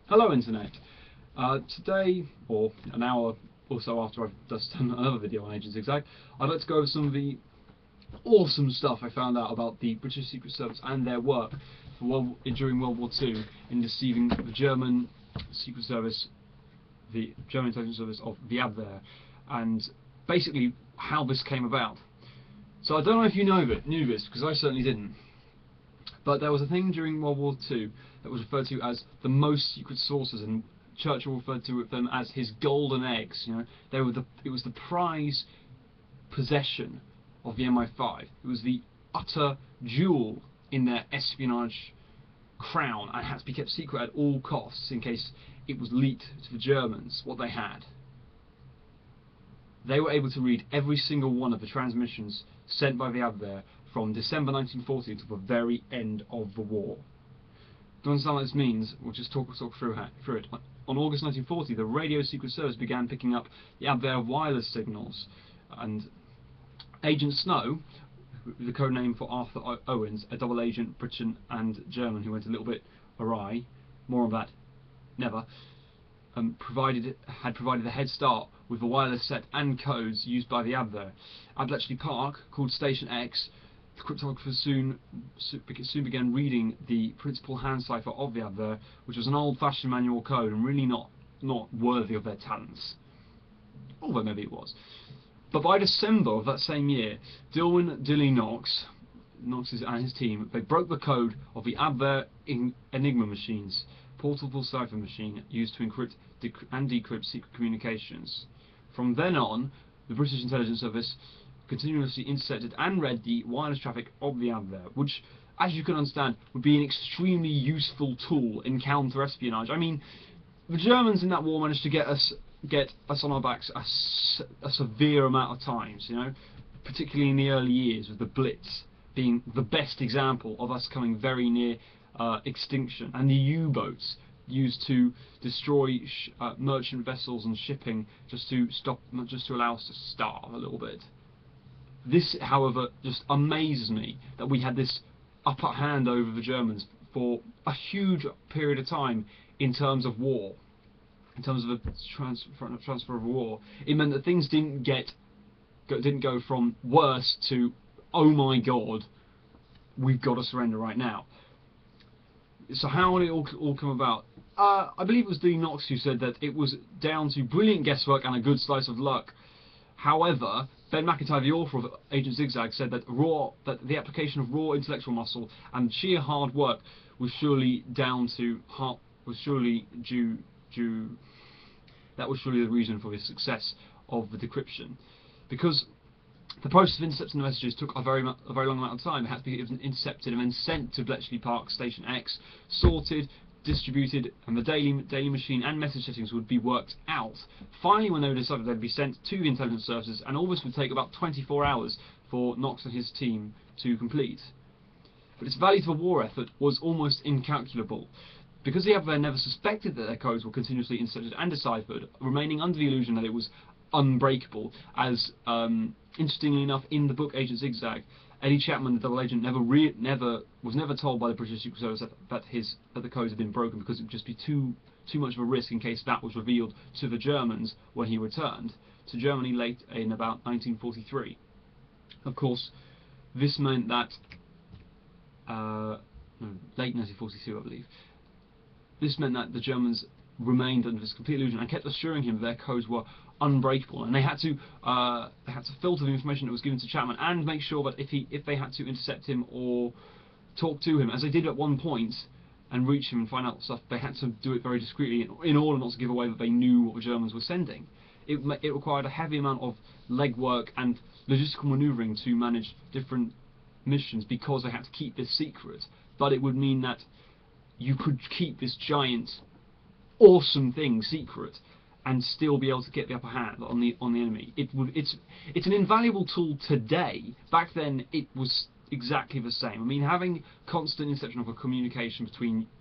Hello Internet. Today, or an hour or so after I've just done another video on Agent Zigzag, I'd like to go over some of the awesome stuff I found out about the British Secret Service and their work during World War II in deceiving the German Secret Service, the German intelligence service of the Abwehr, and basically how this came about. So I don't know if you knew this, because I certainly didn't. But there was a thing during World War II that was referred to as the most secret sources, and Churchill referred to them as his golden eggs. You know, it was the prize possession of the MI5. It was the utter jewel in their espionage crown, and had to be kept secret at all costs in case it was leaked to the Germans what they had. They were able to read every single one of the transmissions sent by the Abwehr from December 1940 to the very end of the war. To understand what this means, we'll just talk through it. On August 1940, the Radio Secret Service began picking up the Abwehr wireless signals, and Agent Snow, the code name for Arthur Owens, a double agent, Briton and German, who went a little bit awry, more on that never, had provided a head start with the wireless set and codes used by the Abwehr. At Bletchley Park, called Station X, the cryptographers soon began reading the principal hand cipher of the Abwehr, which was an old-fashioned manual code and really not worthy of their talents, although maybe it was. But by December of that same year, Dilly Knox and his team, they broke the code of the Abwehr Enigma machines, portable cipher machine used to encrypt and decrypt secret communications. From then on, the British intelligence service continuously intercepted and read the wireless traffic of the Abwehr, which, as you can understand, would be an extremely useful tool in counter-espionage. I mean, the Germans in that war managed to get us on our backs a severe amount of times, you know, particularly in the early years, with the Blitz being the best example of us coming very near extinction, and the U-boats used to destroy merchant vessels and shipping just to allow us to starve a little bit. This, however, just amazes me that we had this upper hand over the Germans for a huge period of time in terms of war, in terms of the transfer of war. It meant that things didn't go from worse to, oh my god, we've got to surrender right now. So how did it all come about? I believe it was Dean Knox who said that it was down to brilliant guesswork and a good slice of luck. However, Ben McIntyre, the author of Agent Zigzag, said that the application of raw intellectual muscle and sheer hard work was surely the reason for the success of the decryption, because the process of intercepting the messages took a very long amount of time. It had to be intercepted and then sent to Bletchley Park Station X, sorted, distributed, and the daily machine and message settings would be worked out. Finally, when they were decided, they'd be sent to the intelligence services, and all this would take about 24 hours for Knox and his team to complete. But its value to the war effort was almost incalculable, because the Abwehr never suspected that their codes were continuously intercepted and deciphered, remaining under the illusion that it was unbreakable. As interestingly enough, in the book Agent Zigzag, Eddie Chapman, the double agent, was never told by the British Secret Service that the codes had been broken, because it would just be too much of a risk in case that was revealed to the Germans when he returned to Germany late in about 1943. Of course, this meant that late 1942, I believe. This meant that the Germans remained under this complete illusion and kept assuring him their codes were unbreakable, and they had to filter the information that was given to Chapman and make sure that if they had to intercept him or talk to him, as they did at one point, and reach him and find out stuff, they had to do it very discreetly in order not to give away that they knew what the Germans were sending. It required a heavy amount of legwork and logistical manoeuvring to manage different missions, because they had to keep this secret. But it would mean that you could keep this giant, awesome thing secret and still be able to get the upper hand on the enemy. It's an invaluable tool today. Back then, it was exactly the same. I mean, having constant interception of a communication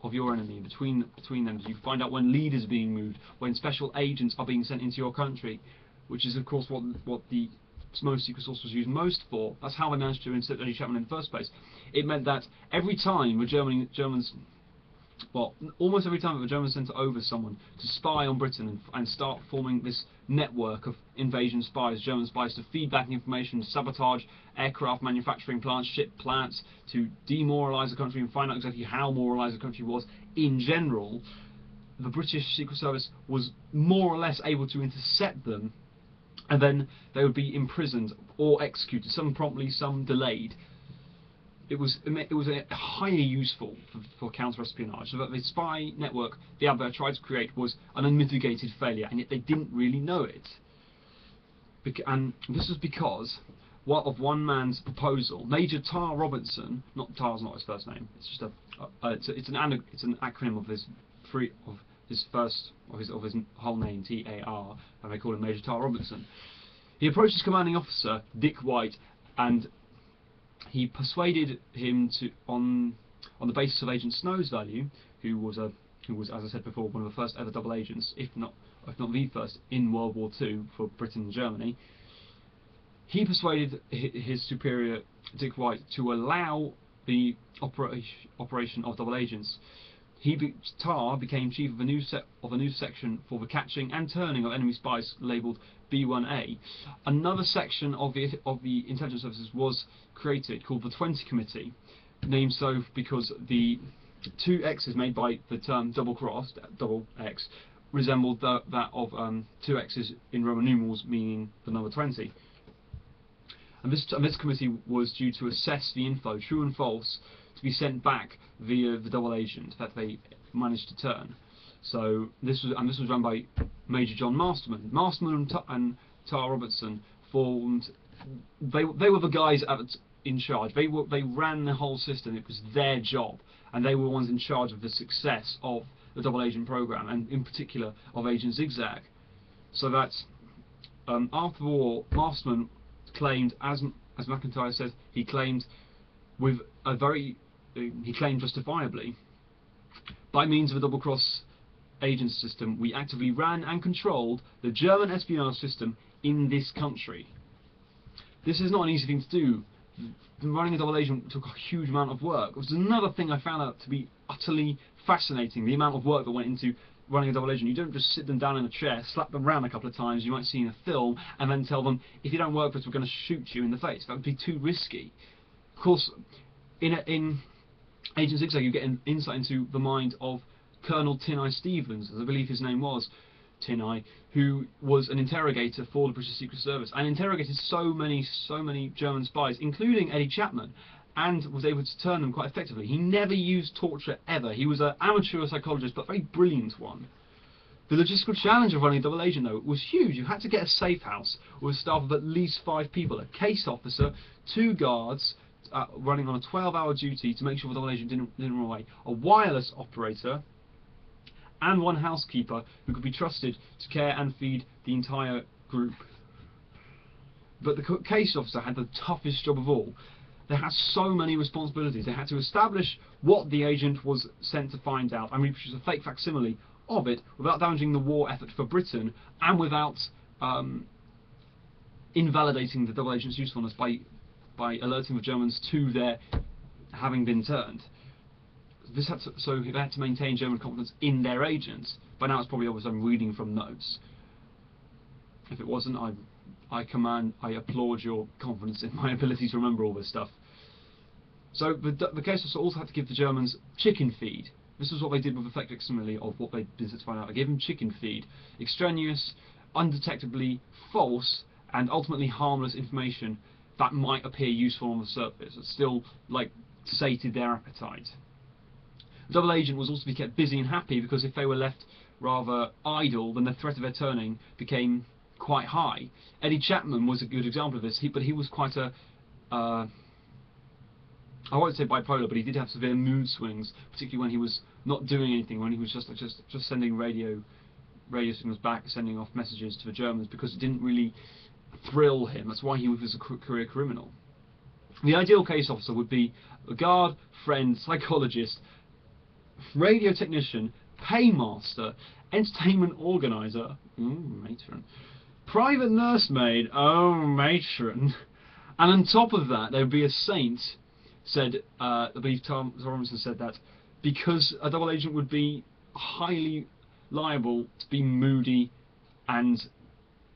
of your enemy between them, so you find out when leaders are being moved, when special agents are being sent into your country, which is of course what the most secret source was used most for. That's how they managed to intercept Eddie Chapman in the first place. It meant that every time the Germans well, almost every time that the Germans sent over someone to spy on Britain and start forming this network of invasion spies, German spies, to feed back information, to sabotage aircraft manufacturing plants, ship plants, to demoralise the country and find out exactly how moralised the country was in general, the British Secret Service was more or less able to intercept them, and then they would be imprisoned or executed, some promptly, some delayed. It was highly useful for counter-espionage. So that the spy network the Abwehr tried to create was an unmitigated failure, and yet they didn't really know it. And this was because of one man's proposal. Major Tar Robinson, Tar's not his first name. It's just it's an acronym of his whole name, T-A-R, and they call him Major Tar Robinson. He approached his commanding officer, Dick White, and he persuaded him to, on the basis of Agent Snow's value, who was, as I said before, one of the first ever double agents, if not the first, in World War II for Britain and Germany. He persuaded his superior, Dick White, to allow the operation of double agents. Tar became chief of a new section for the catching and turning of enemy spies, labelled B1A. Another section of the intelligence services was created, called the 20 Committee, named so because the two X's made by the term double X, resembled that of two X's in Roman numerals, meaning the number 20. And this committee was due to assess the info, true and false, to be sent back via the double agent that they managed to turn. So this was run by Major John Masterman. Masterman and Tar Robertson formed. They were the guys in charge. They ran the whole system. It was their job, and they were the ones in charge of the success of the double agent program, and in particular of Agent Zigzag. So that after the war, Masterman claimed, as McIntyre says, he claimed justifiably, by means of a double-cross agent system, we actively ran and controlled the German espionage system in this country. This is not an easy thing to do. Running a double agent took a huge amount of work. It was another thing I found out to be utterly fascinating, the amount of work that went into running a double agent. You don't just sit them down in a chair, slap them around a couple of times, you might see in a film, and then tell them, if you don't work for us, we're going to shoot you in the face. That would be too risky. Of course, in Agent Zigzag, you get an insight into the mind of Colonel Tin-Eye Stevens, as I believe his name was, Tin-Eye, who was an interrogator for the British Secret Service, and interrogated so many German spies, including Eddie Chapman, and was able to turn them quite effectively. He never used torture ever. He was an amateur psychologist, but a very brilliant one. The logistical challenge of running a double agent, though, was huge. You had to get a safe house with a staff of at least 5 people, a case officer, 2 guards, running on a 12-hour duty to make sure the double agent didn't run away, a wireless operator, and 1 housekeeper who could be trusted to care and feed the entire group. But the case officer had the toughest job of all. They had so many responsibilities. They had to establish what the agent was sent to find out and reproduce a fake facsimile of it without damaging the war effort for Britain, and without invalidating the double agent's usefulness by alerting the Germans to their having been turned. So they had to maintain German confidence in their agents. By now it's probably obvious I'm reading from notes. If it wasn't, I applaud your confidence in my ability to remember all this stuff. So the case officer also had to give the Germans chicken feed. This was what they did with the fake facsimile of what they'd been sent to find out. They gave them chicken feed, extraneous, undetectably false, and ultimately harmless information that might appear useful on the surface, but still, sated their appetite. The double agent was also to be kept busy and happy, because if they were left rather idle, then the threat of their turning became quite high. Eddie Chapman was a good example of this, but he was quite a, I won't say bipolar, but he did have severe mood swings, particularly when he was not doing anything, when he was just sending radio signals back, sending off messages to the Germans, because it didn't really thrill him. That's why he was a career criminal. The ideal case officer would be a guard, friend, psychologist, radio technician, paymaster, entertainment organizer, matron, private nursemaid, matron, and on top of that there would be a saint. I believe Tom Robinson said that because a double agent would be highly liable to be moody and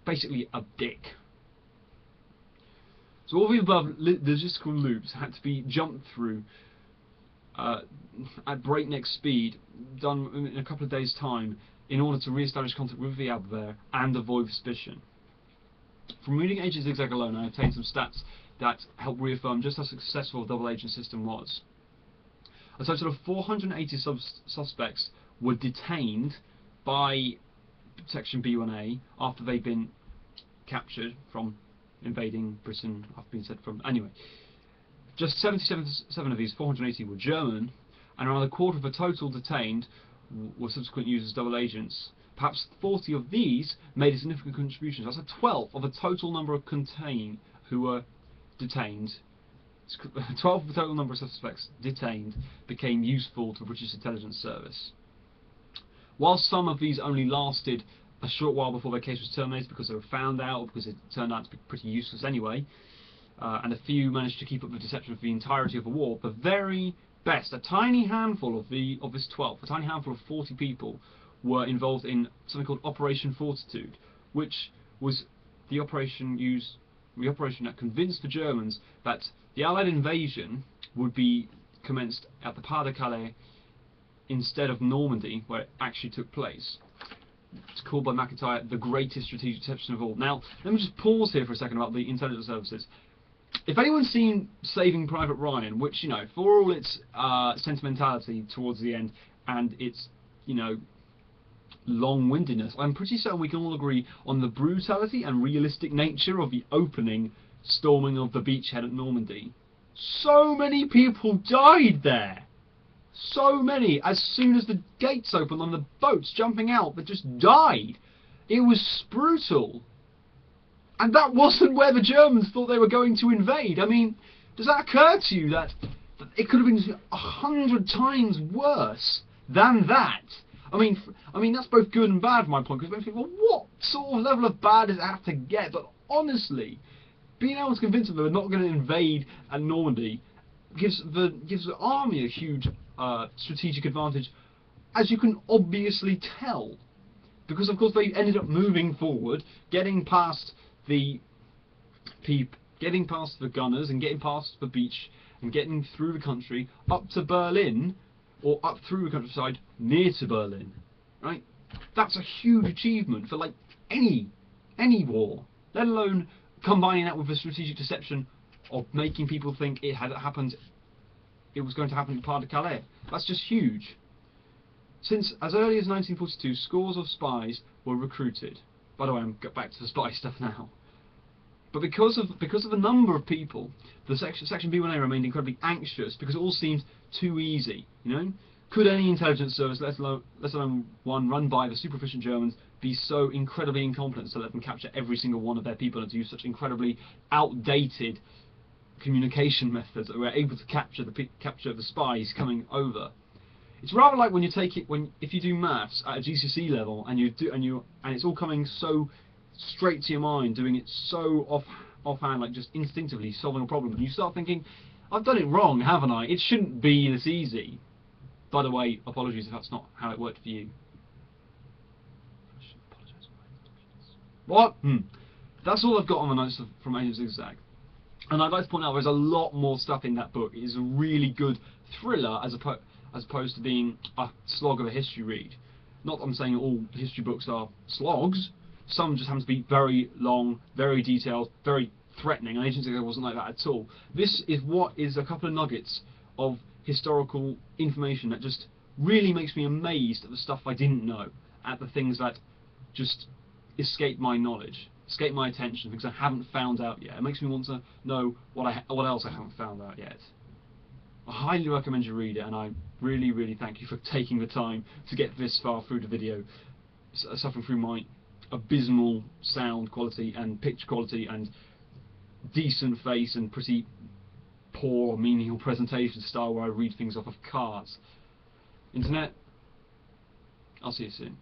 basically a dick. So all the above logistical loops had to be jumped through at breakneck speed, done in a couple of days' time, in order to re-establish contact with the other and avoid suspicion. From reading Agent Zigzag alone, I obtained some stats that help reaffirm just how successful the double agent system was. A total of 480 suspects were detained by Section B1A after they'd been captured from invading Britain, I've been said from. Anyway, just 77 of these 480 were German, and around a quarter of the total detained were subsequent users as double agents. Perhaps 40 of these made a significant contribution. That's a 12 of the total number of who were detained. 12 of the total number of suspects detained became useful to the British intelligence service. While some of these only lasted a short while before their case was terminated because they were found out, or because it turned out to be pretty useless anyway, and a few managed to keep up the deception for the entirety of the war, the very best, a tiny handful of this 12, a tiny handful of 40 people, were involved in something called Operation Fortitude, which was the operation that convinced the Germans that the Allied invasion would be commenced at the Pas de Calais instead of Normandy, where it actually took place. It's called by McIntyre the greatest strategic deception of all. Now, let me just pause here for a second about the intelligence services. If anyone's seen Saving Private Ryan, which, you know, for all its sentimentality towards the end and its, you know, long-windedness, I'm pretty certain we can all agree on the brutality and realistic nature of the opening storming of the beachhead at Normandy. So many people died there! So many! As soon as the gates opened on the boats jumping out, they just died! It was brutal! And that wasn't where the Germans thought they were going to invade. I mean, does that occur to you that it could have been 100 times worse than that? I mean that's both good and bad from my point, because people think, well, what sort of level of bad does it have to get? But honestly, being able to convince them they're not going to invade at Normandy gives the army a huge strategic advantage, as you can obviously tell, because of course they ended up moving forward, getting past the gunners and getting past the beach and getting through the country up to Berlin, or up through the countryside near to Berlin, right? That's a huge achievement for like any war, let alone combining that with the strategic deception of making people think it was going to happen in Pas de Calais. That's just huge. Since as early as 1942, scores of spies were recruited. By the way, I'm back to the spy stuff now. But because of the number of people, the Section B1A remained incredibly anxious because it all seemed too easy. You know, could any intelligence service, let alone one run by the super efficient Germans, be so incredibly incompetent to let them capture every single one of their people and to use such incredibly outdated communication methods that were able to capture the spies coming over? It's rather like when if you do maths at a GCSE level and it's all coming so straight to your mind, doing it so offhand, like just instinctively solving a problem, and you start thinking, I've done it wrong, haven't I? It shouldn't be this easy. By the way, apologies if that's not how it worked for you. What? That's all I've got on the notes from Agent Zigzag. And I'd like to point out there's a lot more stuff in that book. It is a really good thriller as opposed to being a slog of a history read. Not that I'm saying all history books are slogs. Some just happen to be very long, very detailed, very threatening, and Agent Zigzag wasn't like that at all. This is what is a couple of nuggets of historical information that just really makes me amazed at the stuff I didn't know, at the things that just escape my knowledge, escape my attention, because I haven't found out yet. It makes me want to know what else I haven't found out yet. I highly recommend you read it, and I really, really thank you for taking the time to get this far through the video, suffering through my abysmal sound quality and picture quality and decent face and pretty poor menial presentation style where I read things off of cards. Internet, I'll see you soon.